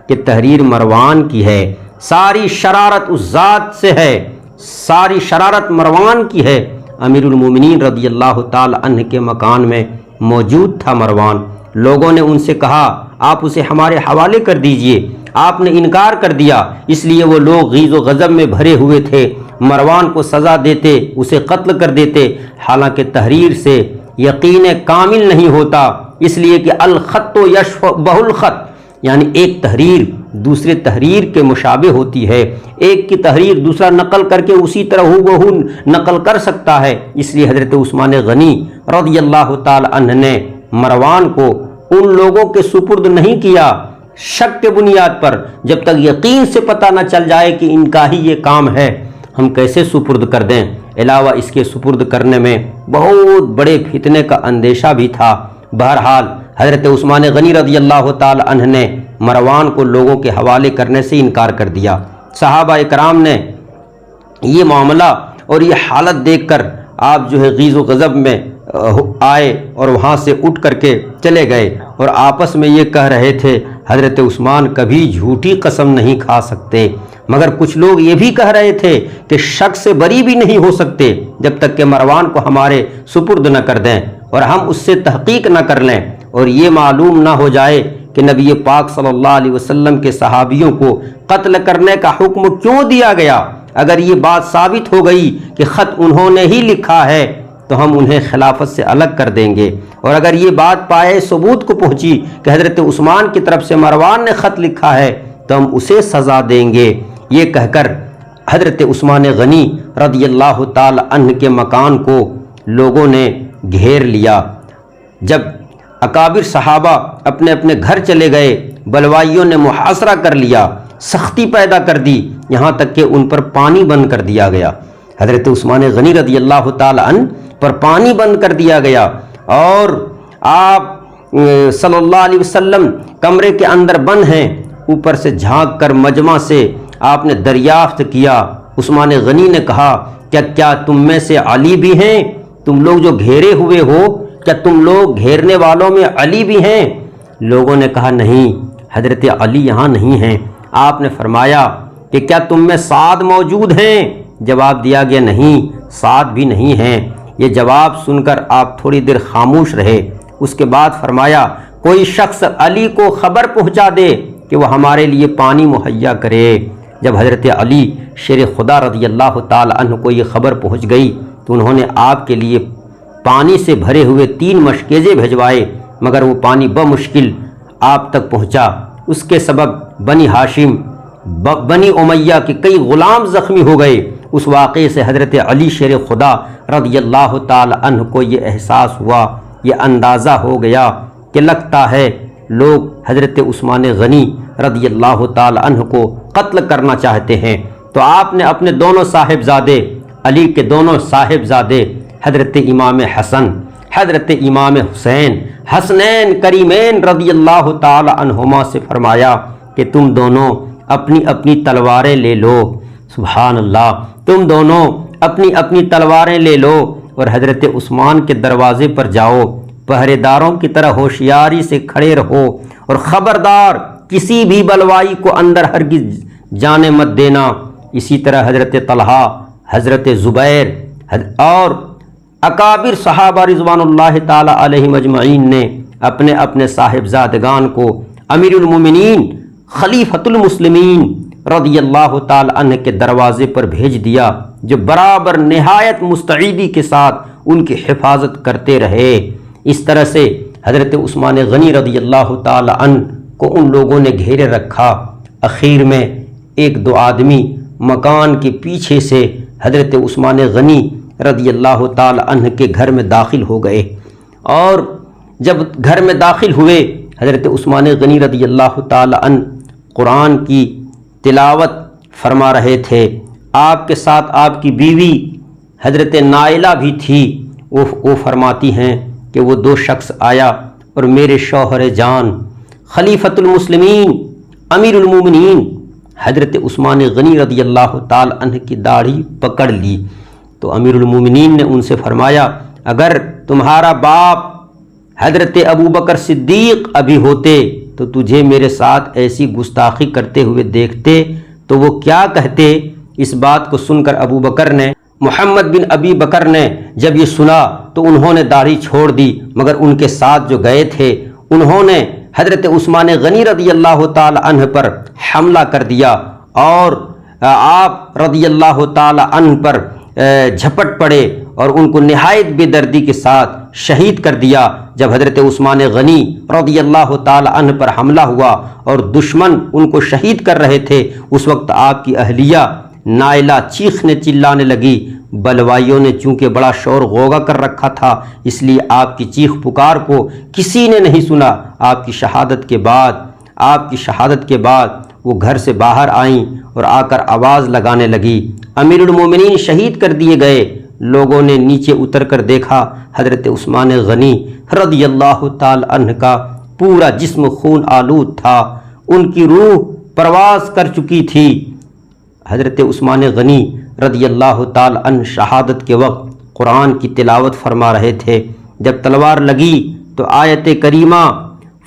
کہ تحریر مروان کی ہے، ساری شرارت اس ذات سے ہے، ساری شرارت مروان کی ہے۔ امیر المومنین رضی اللہ تعالی عنہ کے مکان میں موجود تھا مروان۔ لوگوں نے ان سے کہا آپ اسے ہمارے حوالے کر دیجئے، آپ نے انکار کر دیا، اس لیے وہ لوگ غیظ و غضب میں بھرے ہوئے تھے، مروان کو سزا دیتے، اسے قتل کر دیتے، حالانکہ تحریر سے یقین کامل نہیں ہوتا، اس لیے کہ الخط یشبہ الخط، یعنی ایک تحریر دوسرے تحریر کے مشابہ ہوتی ہے، ایک کی تحریر دوسرا نقل کر کے اسی طرح ہو نقل کر سکتا ہے۔ اس لیے حضرت عثمان غنی رضی اللہ تعالی عنہ نے مروان کو ان لوگوں کے سپرد نہیں کیا، شک کے بنیاد پر، جب تک یقین سے پتہ نہ چل جائے کہ ان کا ہی یہ کام ہے، ہم کیسے سپرد کر دیں؟ علاوہ اس کے سپرد کرنے میں بہت بڑے فتنے کا اندیشہ بھی تھا۔ بہرحال حضرت عثمان غنی رضی اللہ تعالی عنہ نے مروان کو لوگوں کے حوالے کرنے سے انکار کر دیا۔ صحابہ اکرام نے یہ معاملہ اور یہ حالت دیکھ کر آپ جو ہے غیظ و غضب میں آئے اور وہاں سے اٹھ کر کے چلے گئے اور آپس میں یہ کہہ رہے تھے حضرت عثمان کبھی جھوٹی قسم نہیں کھا سکتے، مگر کچھ لوگ یہ بھی کہہ رہے تھے کہ شک سے بری بھی نہیں ہو سکتے جب تک کہ مروان کو ہمارے سپرد نہ کر دیں اور ہم اس سے تحقیق نہ کر لیں اور یہ معلوم نہ ہو جائے کہ نبی پاک صلی اللہ علیہ وسلم کے صحابیوں کو قتل کرنے کا حکم کیوں دیا گیا۔ اگر یہ بات ثابت ہو گئی کہ خط انہوں نے ہی لکھا ہے تو ہم انہیں خلافت سے الگ کر دیں گے، اور اگر یہ بات پائے ثبوت کو پہنچی کہ حضرت عثمان کی طرف سے مروان نے خط لکھا ہے تو ہم اسے سزا دیں گے۔ یہ کہہ کر حضرت عثمان غنی رضی اللہ تعالی عنہ کے مکان کو لوگوں نے گھیر لیا۔ جب اکابر صحابہ اپنے اپنے گھر چلے گئے، بلوائیوں نے محاصرہ کر لیا، سختی پیدا کر دی، یہاں تک کہ ان پر پانی بند کر دیا گیا۔ حضرت عثمان غنی رضی اللہ تعالی عنہ پر پانی بند کر دیا گیا، اور آپ صلی اللہ علیہ وسلم کمرے کے اندر بند ہیں۔ اوپر سے جھانک کر مجمع سے آپ نے دریافت کیا۔ عثمان غنی نے کہا کیا تم میں سے علی بھی ہیں؟ تم لوگ جو گھیرے ہوئے ہو، کیا تم لوگ گھیرنے والوں میں علی بھی ہیں؟ لوگوں نے کہا نہیں، حضرت علی یہاں نہیں ہیں۔ آپ نے فرمایا کہ کیا تم میں سعد موجود ہیں؟ جواب دیا گیا نہیں، سعد بھی نہیں ہیں۔ یہ جواب سن کر آپ تھوڑی دیر خاموش رہے۔ اس کے بعد فرمایا کوئی شخص علی کو خبر پہنچا دے کہ وہ ہمارے لیے پانی مہیا کرے۔ جب حضرت علی شیر خدا رضی اللہ تعالی عنہ کو یہ خبر پہنچ گئی تو انہوں نے آپ کے لیے پانی سے بھرے ہوئے 3 مشکیزے بھجوائے، مگر وہ پانی بمشکل آپ تک پہنچا۔ اس کے سبب بنی ہاشم، بنی امیہ کے کئی غلام زخمی ہو گئے۔ اس واقعے سے حضرت علی شیر خدا رضی اللہ تعالی عنہ کو یہ احساس ہوا، یہ اندازہ ہو گیا کہ لگتا ہے لوگ حضرت عثمان غنی رضی اللہ تعالی عنہ کو قتل کرنا چاہتے ہیں۔ تو آپ نے اپنے دونوں صاحبزادے، علی کے دونوں صاحبزادے حضرت امام حسن، حضرت امام حسین، حسنین کریمین رضی اللہ تعالی عنہما سے فرمایا کہ تم دونوں اپنی اپنی تلواریں لے لو۔ سبحان اللہ، تم دونوں اپنی اپنی تلواریں لے لو اور حضرت عثمان کے دروازے پر جاؤ، پہرے داروں کی طرح ہوشیاری سے کھڑے رہو اور خبردار کسی بھی بلوائی کو اندر ہرگز جانے مت دینا۔ اسی طرح حضرت طلحہ، حضرت زبیر اور اکابر صحابہ رضوان اللہ تعالی علیہم اجمعین نے اپنے اپنے صاحبزادگان کو امیر المومنین خلیفۃ المسلمین رضی اللہ تعالی عنہ کے دروازے پر بھیج دیا، جو برابر نہایت مستعدی کے ساتھ ان کی حفاظت کرتے رہے۔ اس طرح سے حضرت عثمان غنی رضی اللہ تعالی عنہ کو ان لوگوں نے گھیرے رکھا۔ اخیر میں 1-2 آدمی مکان کے پیچھے سے حضرت عثمان غنی رضی اللہ تعالی عنہ کے گھر میں داخل ہو گئے، اور جب گھر میں داخل ہوئے حضرت عثمان غنی رضی اللہ تعالی عنہ قرآن کی تلاوت فرما رہے تھے۔ آپ کے ساتھ آپ کی بیوی حضرت نائلہ بھی تھی۔ وہ فرماتی ہیں کہ وہ 2 شخص آیا اور میرے شوہر جان خلیفۃ المسلمین امیر المومنین حضرت عثمان غنی رضی اللہ تعالی عنہ کی داڑھی پکڑ لی۔ تو امیر المومنین نے ان سے فرمایا اگر تمہارا باپ حضرت ابوبکر صدیق ابھی ہوتے تو تجھے میرے ساتھ ایسی گستاخی کرتے ہوئے دیکھتے تو وہ کیا کہتے؟ اس بات کو سن کر ابو بکر نے، محمد بن ابی بکر نے جب یہ سنا تو انہوں نے داڑھی چھوڑ دی، مگر ان کے ساتھ جو گئے تھے انہوں نے حضرت عثمان غنی رضی اللہ تعالی عنہ پر حملہ کر دیا اور آپ رضی اللہ تعالی عنہ پر جھپٹ پڑے اور ان کو نہایت بے دردی کے ساتھ شہید کر دیا۔ جب حضرت عثمان غنی رضی اللہ تعالی عنہ پر حملہ ہوا اور دشمن ان کو شہید کر رہے تھے، اس وقت آپ کی اہلیہ نائلہ چیخنے چلانے لگی۔ بلوائیوں نے چونکہ بڑا شور غوغا کر رکھا تھا، اس لیے آپ کی چیخ پکار کو کسی نے نہیں سنا۔ آپ کی شہادت کے بعد آپ کی شہادت کے بعد وہ گھر سے باہر آئیں اور آ کر آواز لگانے لگی، امیر المومنین شہید کر دیے گئے۔ لوگوں نے نیچے اتر کر دیکھا، حضرت عثمان غنی رضی اللہ تعالی عنہ کا پورا جسم خون آلود تھا، ان کی روح پرواز کر چکی تھی۔ حضرت عثمان غنی رضی اللہ تعالی عنہ شہادت کے وقت قرآن کی تلاوت فرما رہے تھے۔ جب تلوار لگی تو آیت کریمہ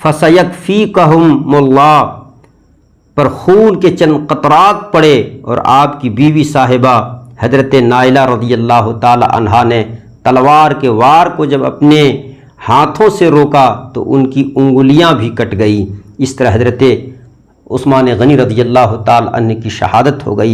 فَسَيَكْفِيكَهُمُ اللَّهُ پر خون کے چند قطرات پڑے، اور آپ کی بیوی صاحبہ حضرت نائلہ رضی اللہ تعالی عنہا نے تلوار کے وار کو جب اپنے ہاتھوں سے روکا تو ان کی انگلیاں بھی کٹ گئی۔ اس طرح حضرت عثمان غنی رضی اللہ تعالی عنہ کی شہادت ہو گئی۔